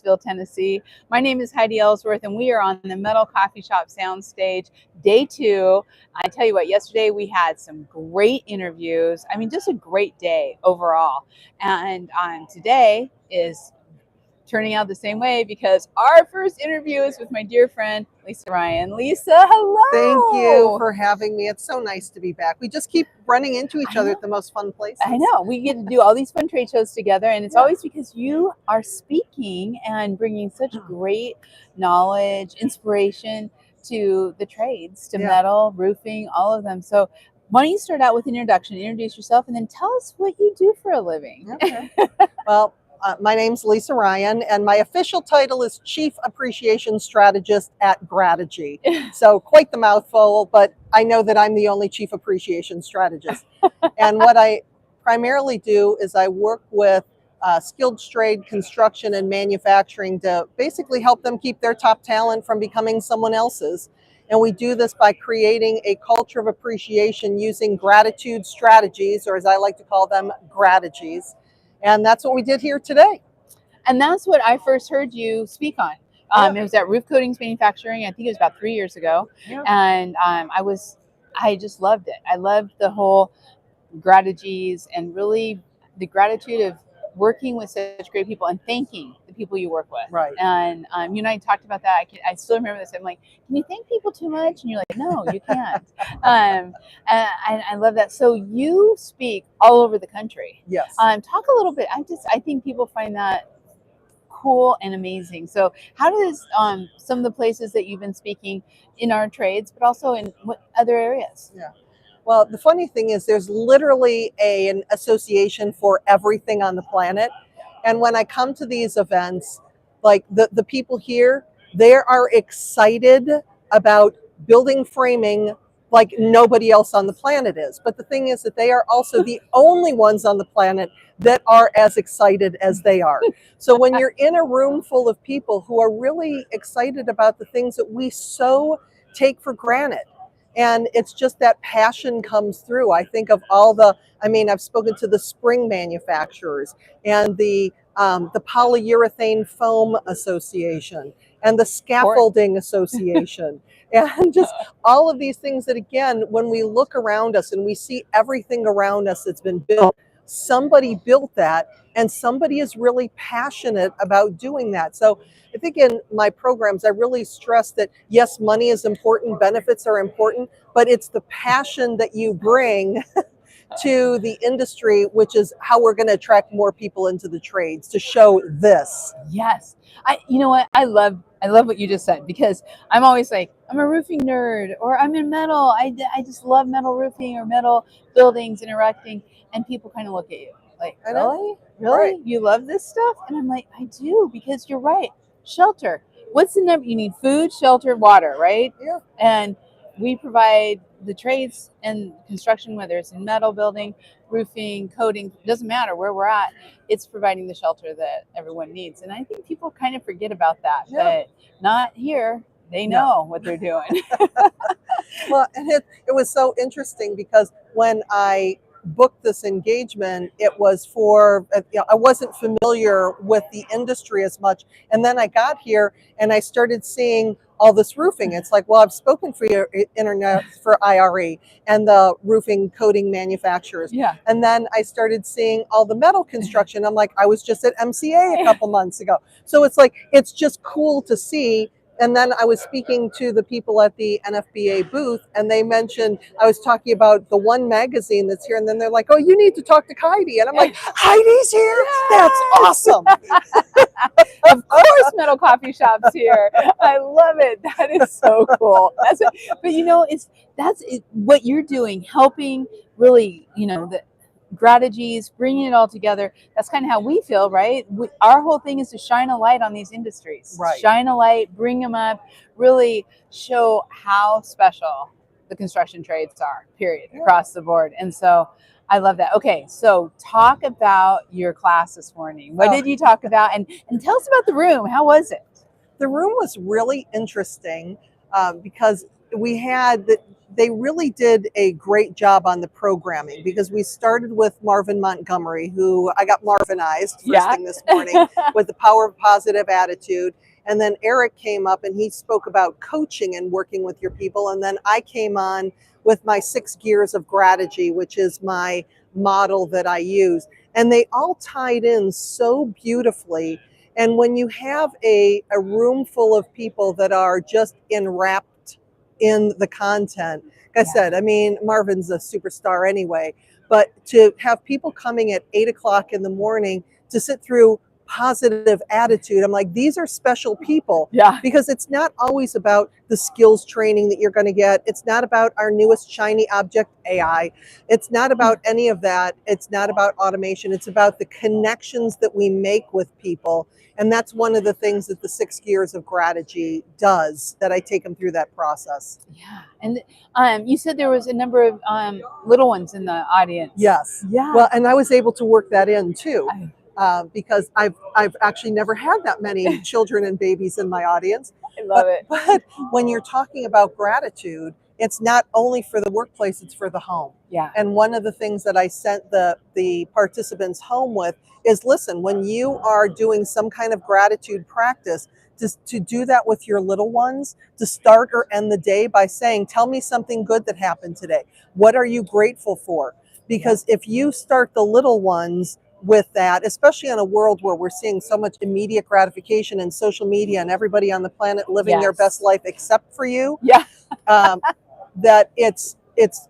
Knoxville, Tennessee. My name is Heidi Ellsworth, and we are on the Metal Coffee Shop Soundstage, day 2. I tell you what, yesterday we had some great interviews. I mean, just a great day overall. And today is turning out the same way because our first interview is with my dear friend Lisa Ryan. Lisa, hello. Thank you for having me. It's so nice to be back. We just keep running into each other at the most fun places. I know. We get to do all these fun trade shows together, and it's always because you are speaking and bringing such great knowledge, inspiration to the trades, to metal, roofing, all of them. So why don't you start out with an introduction, introduce yourself, and then tell us what you do for a living. Okay. Well, my name's Lisa Ryan, and my official title is Chief Appreciation Strategist at Grategy. So quite the mouthful, but I know that I'm the only Chief Appreciation Strategist. And what I primarily do is I work with skilled trade construction and manufacturing to basically help them keep their top talent from becoming someone else's. And we do this by creating a culture of appreciation using gratitude strategies, or as I like to call them, Grategies. And that's what we did here today. And that's what I first heard you speak on. It was at Roof Coatings Manufacturing. I think it was about 3 years ago. And I just loved it. I loved the whole Grategies and really the gratitude of working with such great people and thanking the people you work with. Right. And you and I talked about that. I still remember this. I'm like, can you thank people too much? And you're like, no, you can't. And I love that. So you speak all over the country. Yes. Talk a little bit. I think people find that cool and amazing. So how does some of the places that you've been speaking in our trades, but also in what other areas? Yeah. Well, the funny thing is there's literally an association for everything on the planet. And when I come to these events, like the people here, they are excited about building framing like nobody else on the planet is. But the thing is that they are also the only ones on the planet that are as excited as they are. So when you're in a room full of people who are really excited about the things that we so take for granted, and it's just that passion comes through. I think of I've spoken to the spring manufacturers and the Polyurethane Foam Association and the Scaffolding Association. And just all of these things that, again, when we look around us and we see everything around us that's been built, somebody built that and somebody is really passionate about doing that. So I think in my programs, I really stress that, yes, money is important, benefits are important, but it's the passion that you bring to the industry, which is how we're going to attract more people into the trades, to show this. Yes. You know what? I love what you just said, because I'm always like, I'm a roofing nerd, or I'm in metal. I just love metal roofing or metal buildings and erecting. And people kind of look at you like, really? Right. You love this stuff? And I'm like, I do, because you're right. Shelter. What's the number? You need food, shelter, water, right? Yeah. And we provide the trades and construction, whether it's in metal building, roofing, coating, doesn't matter where we're at, it's providing the shelter that everyone needs. And I think people kind of forget about that, but not here. They know what they're doing. Well, and it was so interesting because when I booked this engagement, it was for, I wasn't familiar with the industry as much. And then I got here and I started seeing all this roofing. It's like, well, I've spoken for your internet for IRE and the roofing coating manufacturers. Yeah. And then I started seeing all the metal construction. I'm like, I was just at MCA a couple months ago. So it's like, it's just cool to see. And then I was speaking to the people at the NFBA booth, and they mentioned, I was talking about the one magazine that's here, and then they're like, oh, you need to talk to Heidi. And I'm like, Heidi's here? That's awesome. Of course, Metal Coffee Shop's here. I love it. That is so cool. But you know, what you're doing, helping really, the Grategies, bringing it all together. That's kind of how we feel, right? Our whole thing is to shine a light on these industries. Right. Shine a light, bring them up, really show how special the construction trades are, period, across the board. And so I love that. Okay, so talk about your class this morning. What did you talk about? And tell us about the room. How was it? The room was really interesting because we had that. They really did a great job on the programming, because we started with Marvin Montgomery, who I got Marvinized first thing this morning with the power of positive attitude. And then Eric came up and he spoke about coaching and working with your people. And then I came on with my 6 gears of Grategy, which is my model that I use. And they all tied in so beautifully. And when you have a room full of people that are just enwrapped in the content, like I said, I mean, Marvin's a superstar anyway, but to have people coming at 8 o'clock in the morning to sit through positive attitude, I'm like, these are special people. Yeah. Because it's not always about the skills training that you're going to get. It's not about our newest shiny object, AI. It's not about any of that. It's not about automation. It's about the connections that we make with people. And that's one of the things that the 6 gears of Grategy does, that I take them through that process. Yeah. And you said there was a number of little ones in the audience. Yes. Yeah. Well, and I was able to work that in too. Because I've actually never had that many children and babies in my audience. I love it. But when you're talking about gratitude, it's not only for the workplace, it's for the home. Yeah. And one of the things that I sent the participants home with is, listen, when you are doing some kind of gratitude practice, to do that with your little ones, to start or end the day by saying, tell me something good that happened today. What are you grateful for? Because if you start the little ones with that, especially in a world where we're seeing so much immediate gratification and social media and everybody on the planet living their best life except for you, that it's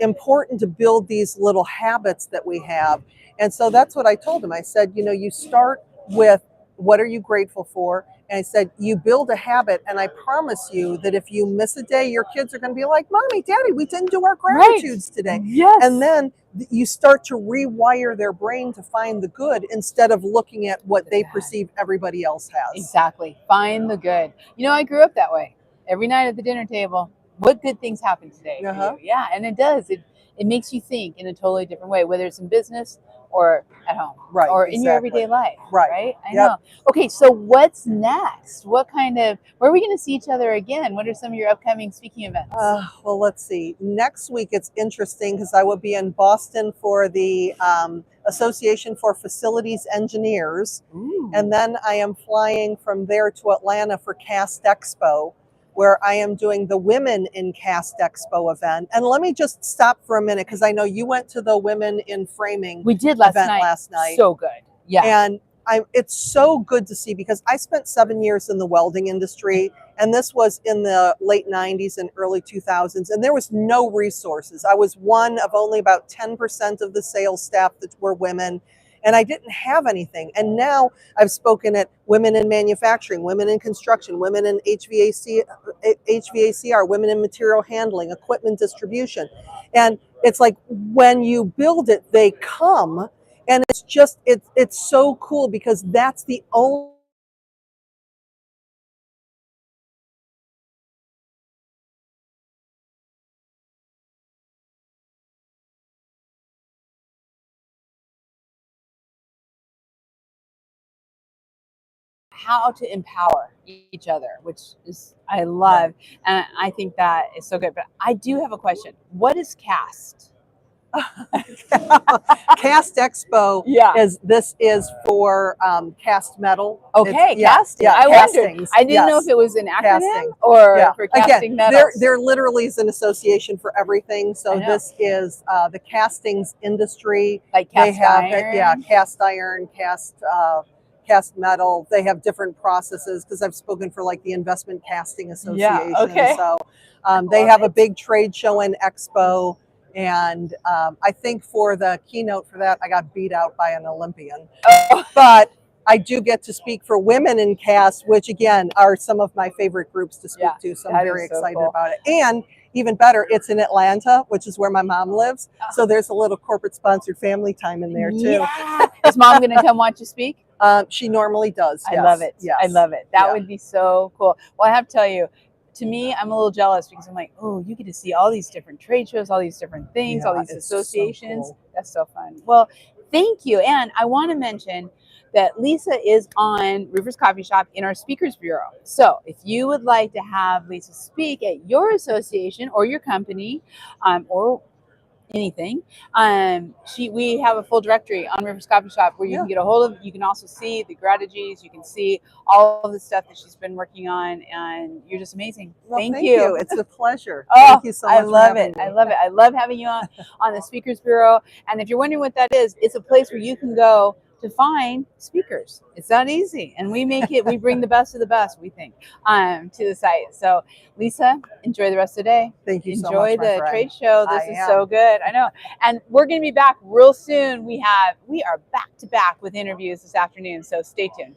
important to build these little habits that we have. And so that's what I told him. I said, you start with, what are you grateful for? And I said, you build a habit, and I promise you that if you miss a day, your kids are going to be like, Mommy, Daddy, we didn't do our gratitudes today. Yes. And then you start to rewire their brain to find the good instead of looking at what they perceive everybody else has. Exactly. Find the good. I grew up that way. Every night at the dinner table, what good things happened today for you? Yeah, and it does. It makes you think in a totally different way, whether it's in business or at home, or in your everyday life, right? I know. Okay, so what's next? Where are we going to see each other again? What are some of your upcoming speaking events? Well, let's see. Next week, it's interesting because I will be in Boston for the Association for Facilities Engineers. Ooh. And then I am flying from there to Atlanta for Cast Expo, where I am doing the Women in Cast Expo event. And let me just stop for a minute, because I know you went to the Women in Framing we did last night. So good. Yeah. And it's so good to see, because I spent 7 years in the welding industry, and this was in the late 90s and early 2000s, and there was no resources. I was one of only about 10% of the sales staff that were women, and I didn't have anything. And now I've spoken at women in manufacturing, women in construction, women in HVACR, women in material handling, equipment distribution. And it's like, when you build it, they come. And it's just, it's so cool, because that's the only how to empower each other, which is I love, and I think that is so good. But I do have a question. What is CAST? Cast Expo is for cast metal. Okay, casting. I wondered. I didn't know if it was an acronym or for casting metals. There literally is an association for everything. So this is the castings industry. Like cast iron? Cast iron, cast metal. They have different processes, because I've spoken for like the Investment Casting Association. So they have a big trade show and expo. And I think for the keynote for that, I got beat out by an Olympian. But I do get to speak for Women in Cast, which again are some of my favorite groups to speak to. So I'm very excited about it. And even better, it's in Atlanta, which is where my mom lives. So there's a little corporate sponsored family time in there too. Yeah. Is Mom going to come watch you speak? She normally does. I love it. Yes. I love it. That would be so cool. Well, I have to tell you, to me, I'm a little jealous, because I'm like, oh, you get to see all these different trade shows, all these different things, all these associations. So cool. That's so fun. Well, thank you. And I want to mention that Lisa is on Rivers Coffee Shop in our speakers bureau. So if you would like to have Lisa speak at your association or your company, or anything, we have a full directory on Rivers Coffee Shop where you can get a hold of. You can also see the Grategies. You can see all of the stuff that she's been working on, and you're just amazing. Well, thank you. It's a pleasure. Oh, thank you so much. I love for having it. me. I love it. I love having you on the Speakers Bureau. And if you're wondering what that is, it's a place where you can go to find speakers. It's not easy, and we make it. We bring the best of the best, we think, to the site. So, Lisa, enjoy the rest of the day. Thank you so enjoy much, my the friend. trade show. This I is am. so good. I know, and we're going to be back real soon. We are back to back with interviews this afternoon. So stay tuned.